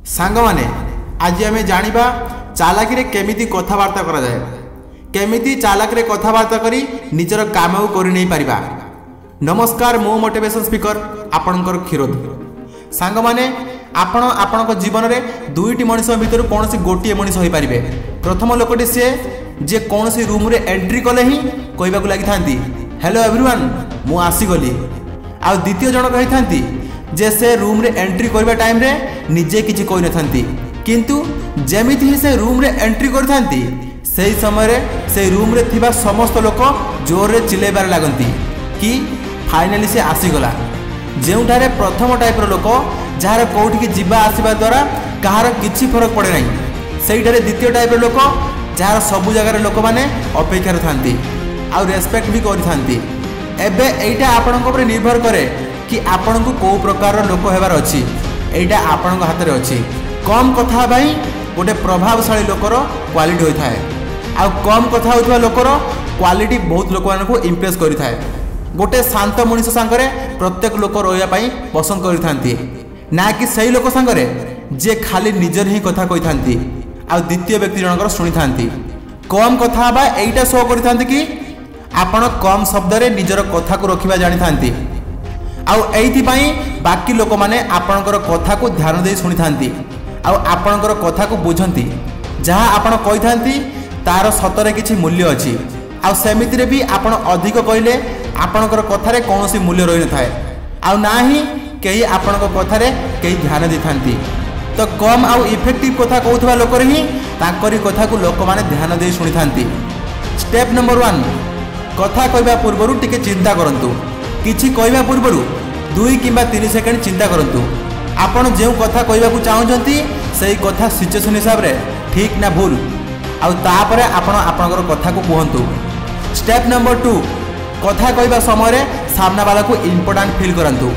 सांग माने आज आम जानिबा चालाकी रे केमिति कथबार्ता करा जाए, केमिति चालाक रे कथबार्ता करी निजर काम करि नै परिबा। नमस्कार, मो मोटिवेशन स्पीकर आपणकर क्षीरोद। सांग माने आपण आपणक जीवन रे दुईटी मनुष्य भितर कोनोसी गोटिए मनुष्य होई परिबे। प्रथम लोकटी से जे कोनोसी रूम रे एंट्री कले ही कहबाकू लागि थांती हेलो एवरीवन मु आसी गली। आ द्वितीय जन कहि थांती जे से रूम रे एंट्री करबा टाइम रे निजे किछि कहि न थांती, किंतु जेमिति ही से रूम रे एंट्री कर थांती सेही समय रे से रूम रे थिबा समस्त लोक जोर रे चिल्लाइबार लागंती कि फाइनली से आसी गला। जेउठारे प्रथम टाइप रो लोक जार कोठी की जिबा आसीबा द्वारा कहार किछि फरक पड़े नाही, सेहीठारे द्वितीय टाइप रो लोक जार सब जगह लोक माने अपेक्षा थांती आ रेस्पेक्ट भी करि थांती। एबे एइटा आपनक ऊपर निर्भर करे कि आपन को को प्रकार लोक हेबार अछि, एइटा आपन हाथ रे अछि। कम कथा भाई गोटे प्रभावशाली लोकर क्वालिटी होई थाए, आ कम कथा होतबा लोकर क्वालिटी बहुत लोक मान को इंप्रेस करि थाए। गोटे शांत मनुष्य सांगरे प्रत्येक लोक रोया पई पसंद करि थांती, ना कि सही लोक सांगरे जे खाली निजर ही कथा कहि थांती आ द्वितीय व्यक्ति जनकर सुनि थांती। कम कथा बा एइटा शो करि थांती कि आपण कम शब्द रे निजर कथा को रखिबा जानि थांती, आउ एइथि पई बाकी लोक माने आपणकर कथा को ध्यान दे सुनि थांती आउ आपणकर कथा को बुझंती। जहाँ आपण कहि थांती तार सतरे किछि मूल्य अछि, आउ सेमिति रे भी आपण अधिक कहिले आपणकर कथा रे कोनोसी मूल्य रहि न थाए, आउ नाही केही आपणकर कथा रे केही ध्यान दे थांती। तो कम आउ इफेक्टिव कथा कहउथबा लोक रे ही ताकरी कथा को लोक माने ध्यान दे सुनि थांती। स्टेप नंबर 1, कथा कहबा पूर्वरु टिके चिंता करंतु। किछि कहबा पूर्वरु 2 किंबा 3 सेकेंड चिंता करंतु। आपण जे कथा कहबाकू चाहउछंती सेही कथा सिचुएशन हिसाब रे ठीक ना भूल, आउ तापरे आपण आपनकर कथा को कहंतु। स्टेप नंबर 2, कथा कहबा समय रे सामना वाला को इंपोर्टेंट फील करंतु।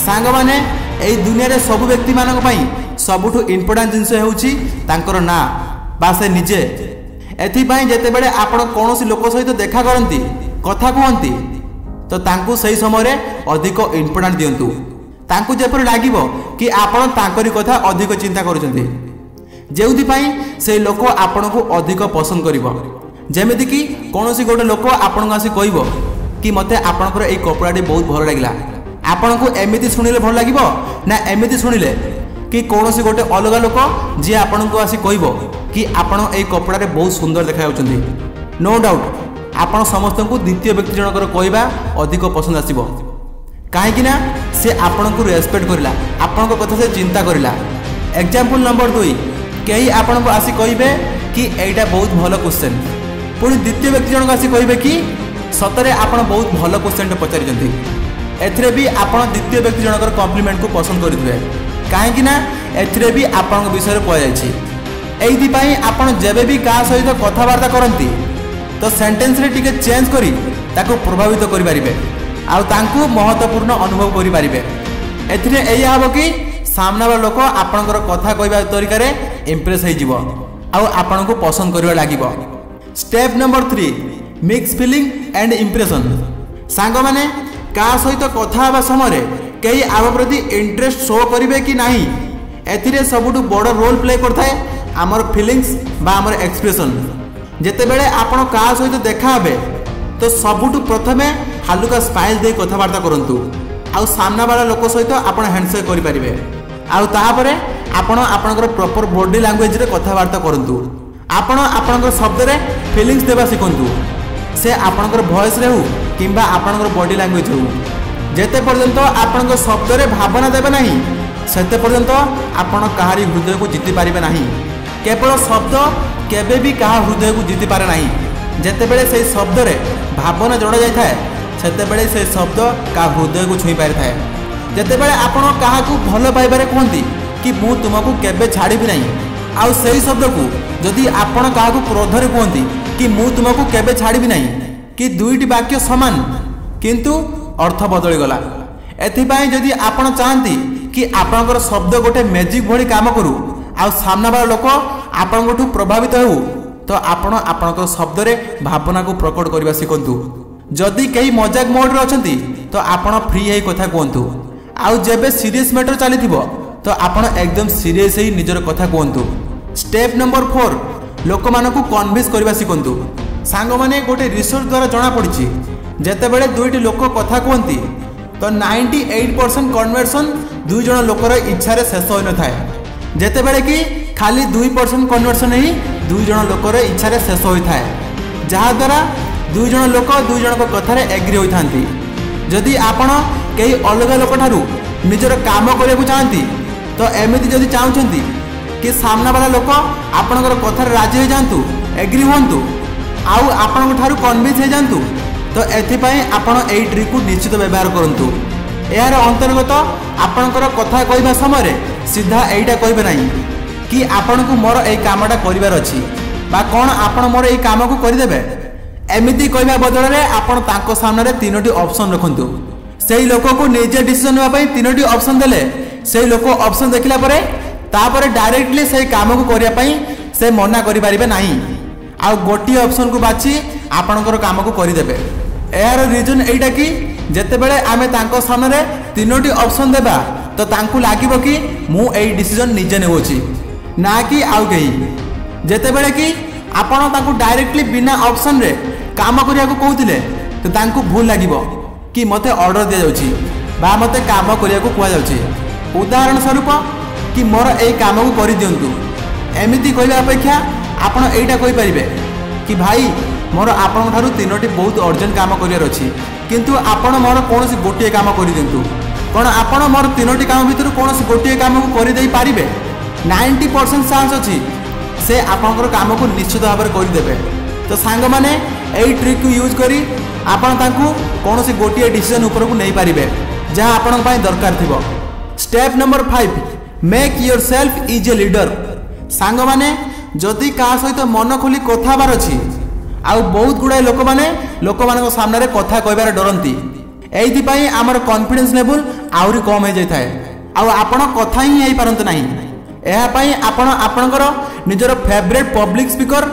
सांग माने एई दुनिया रे सब व्यक्ति मानक पई सबुठु इंपोर्टेंट जिंस हेउची तांकर ना बा से निजे। एथि पई जेते बेले आपण कोनोसी लोक सहित देखा करंती कथा कहंती तो तांकू सही समय रे अधिक इंपोर्टेंट दियंतु। तांकू जेपर लागिबो कि आपण तांकरी कथा अधिक चिंता करूछंती, जेउथि पई से लोक आपण को अधिक पसंद करिवो। जेमिति कि कोनोसी गोटे लोक आपण को आसी कहइबो कि मते आपनकर एई कपड़ाटी बहुत भल लागिला, आपण को एमिति सुनिले भल लागिबो ना एमिति सुनिले कि कोनोसी गोटे अलगा लोक जे आपण को आसी कहइबो कि आपण एई कपड़ा रे बहुत सुंदर देखा जाउछंती। नो डाउट आपण समस्त को द्वितीय व्यक्ति जनकर कहबा अधिक पसंद आसीबो, काहेकि ना से आपण को रेस्पेक्ट करिला, आपण को कथा से चिंता करिला। एग्जांपल नंबर 2, केही आपण को आसी कहबे कि एइटा बहुत भलो क्वेश्चन, पुणी द्वितीय व्यक्ति जनक आसी कहबे कि सतरे आपण बहुत भलो क्वेश्चन पचारि जंती। एथरे भी आपण द्वितीय व्यक्ति जनकर कॉम्प्लीमेंट को पसंद करिथबे, काहेकि ना एथरे भी आपण विषय रे कहै जायछि। एइथि पई आपण जेबे भी का सहित कथावार्ता करंती तो सेंटेंस रे टिके चेंज करी ताको प्रभावित करि परिबे आउ तांकू महत्वपूर्ण अनुभव करि परिबे। एथिरे एया हबो कि सामना वाला लोक आपनकर कथा कहबा तरीका रे इंप्रेस होई जिवो आउ आपन को पसंद करबा लागिवो। Step number 3, mix feeling and impression. सांग माने का सहित कथा हबा समय रे केही आव प्रति इंटरेस्ट शो करिवे कि नाही, एथिरे सबुटु बड़ रोल प्ले करथाय हमर फीलिंग्स बा हमर एक्सप्रेशन। जेते बेले आपण का सहित देखा हेबे तो सबुटु प्रथमे हालुका स्माइल दे कथावार्ता करंतु, आउ सामना वाला लोक सहित आपण हैंडशेक करि परिबे, आउ तापरे आपण आपनकर प्रॉपर बॉडी लैंग्वेज रे कथावार्ता करंतु। आपण आपनकर शब्द रे फीलिंग्स देबा सिखंतु, से आपनकर वॉइस रे हो किंबा आपनकर बॉडी लैंग्वेज हो। जेते पर्यंत आपनकर शब्द रे भावना देबे नाही सेते पर्यंत आपण काहारी हृदय को जीति पारिबे नाही। केवल शब्द केबे भी कहा हृदय को जीति पारे नाही, जेते बेले से शब्द रे भावना जोड़ा जाय थाए सेते बेले से शब्द का हृदय को छुई पारि थाए। जेते बेले आपण काहा को भलो पाइबारे कहंती कि मु तुमको केबे छाड़ीबी नाही, आउ सेही शब्द को जदि आपण काहा को क्रोध रे कहंती कि मु तुमको केबे छाड़ीबी नाही, कि दुईटी वाक्य समान किंतु अर्थ बदली गला। एथि पई जदि आपण चाहंती कि आपनकर शब्द गोटे मैजिक भली काम करू आउ सामना वाला लोक आपनठू प्रभावित हो तो आपण आपनकर शब्द रे भावना को प्रकट करबा सिखंतु। जदि कहीं मजाक मोड रे अछंती तो आपण फ्री हे कथा कहंतु, आउ जेबे सीरियस मैटर चली तो आपण एकदम सीरियस ही निजर कथा कहतु। स्टेप नंबर 4 लोक मानकु कन्विंस करबा शिखंतु। सांग माने गोटे रिसर्च द्वारा जना पड़ी जेते बेले दुईटी लोक कथा कहती तो 98% कन्वर्सन दुई जन लोकर इच्छा रे शेष होई न थाए जेते बेले कि खाली 2% कन्वर्सन ही दुई जन लोकर इच्छा रे शेष होई थाए जहा द्वारा दुई जन लोक दुई जन को कथा रे एग्री होई थांती। जदि आपण कई अलग लोक ठारू निजर काम करने को चाहती तो एमती जदि चाहती कि सामना वाला लोक आपणकर कथार राजी हो जातु एग्री हूँ आउ आपण ठारू कन्विंस हो जातु तो एथिपाई आपण एई ट्रिक को निश्चित व्यवहार करंतु। यार अंतर्गत आपणकर कथा कहबा समय सीधा एईटा कहबे नहीं कि आपण को मोर एई कामटा करिवार अछि बा कोन आपण मोर एई काम को करिदेबे एमिति कहबा बदल रे आपण तांको सामने रे तीनोटी ऑप्शन रखंतु। सेई लोक को निजे डिसीजन नेबा पई तीनोटी ऑप्शन देले सेई लोक ऑप्शन देखिला परे तापरे डायरेक्टली सेई काम को करिया पई से मना करि परिबे नाही आ गोटी ऑप्शन को बाछि आपणकर काम को करिदेबे। यार रीजन एटा कि जेते बेले आमे तांको सामने तीनोटी ऑप्शन देबा तो तांको लागिबो कि मु एई डिसीजन निजे नेबोछि ना कि आउ केही जेते बेले कि आपण तांको डायरेक्टली बिना ऑप्शन रे काम करिया को कहउतिले तो तांको भूल लागिबो कि मते ऑर्डर दिया जाउछि बा मते काम करिया को कुआ जाउछि। उदाहरण स्वरूप कि मोर एई काम को करि दियंतु एमिति कहबा अपेक्षा आपण एटा कहि परिबे कि भाई मोर आपण ठारू तीनोटी बहुत अर्जेंट काम करियार अछि किंतु आपण मोर कोनोसी गोटिए काम करि दियंतु कोन आपण मोर तीनोटी काम भितर कोनोसी गोटिए काम को करि देई पारिबे 90% चांस अछि से आपनकर काम को निश्चित भाव में करदेवे। तो सांग माने एई ट्रिक को यूज करी आपण तांकु कोनोसी गोटिए डिसीजन ऊपर को नहीं पारिबे जहां आपण पई दरकार थिबो। Step number 5 make yourself is a leader. सांग माने जदि का सहित मन खोली कथा बार अछि आउ बहुत गुड़ाए लोक माने सामने कथा कहबार डरंती एइथि पई हमर कॉन्फिडेंस लेवल आउरी कम हो जाय थाए आउ आपण कथा ही हेई पारंत नाही। एहा पई आपण आपनकर निजर फेवरेट पब्लिक स्पीकर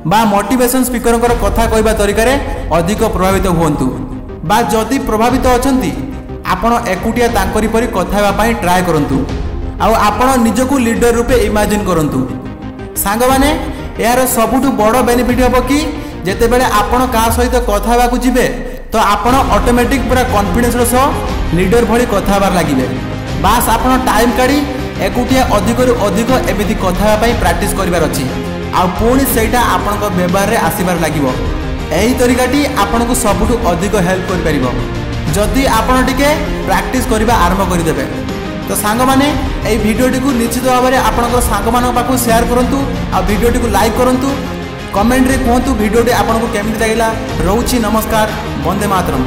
बा मोटिवेशन स्पीकर कथा कहबा तरीका रे अधिक प्रभावित हुंतु बा जदि प्रभावित अछंती आपण एकुटिया तांकरी परी कथा हेबा पई ट्राई करंतु आउ आपण निजको लीडर रूपे इमेजिन करंतु। सांग माने यार सबुठु बड़ बेनिफिट हबो कि जेते बेले आपण का सहित कथा हेबा को जिबे तो आपण ऑटोमेटिक पूरा कॉन्फिडेंस रो सो लीडर भली कथा हेबार लागिबे। बास आपण टाइम काढी एकुटिया अधिक रु अधिक एमिति कथा हेबा पई प्रैक्टिस करिवार अछि आ पुणी सेटा आपण को व्यवहार रे आसीबार लागिबो। एही तरीकाटी आपण को सबुठु अधिक हेल्प करि परिबो जदि आपण टिके प्रैक्टिस करिबा आरंभ करि देबे। तो सांग माने एई वीडियोटी को निश्चित भाव में आपण सांग मानक पाखु शेयर करंतु आ वीडियोटी को लाइक करंतु कमेंट रे कहतु वीडियोटी आपण को केमिति लागिला। रहउछि नमस्कार, वंदे मातरम।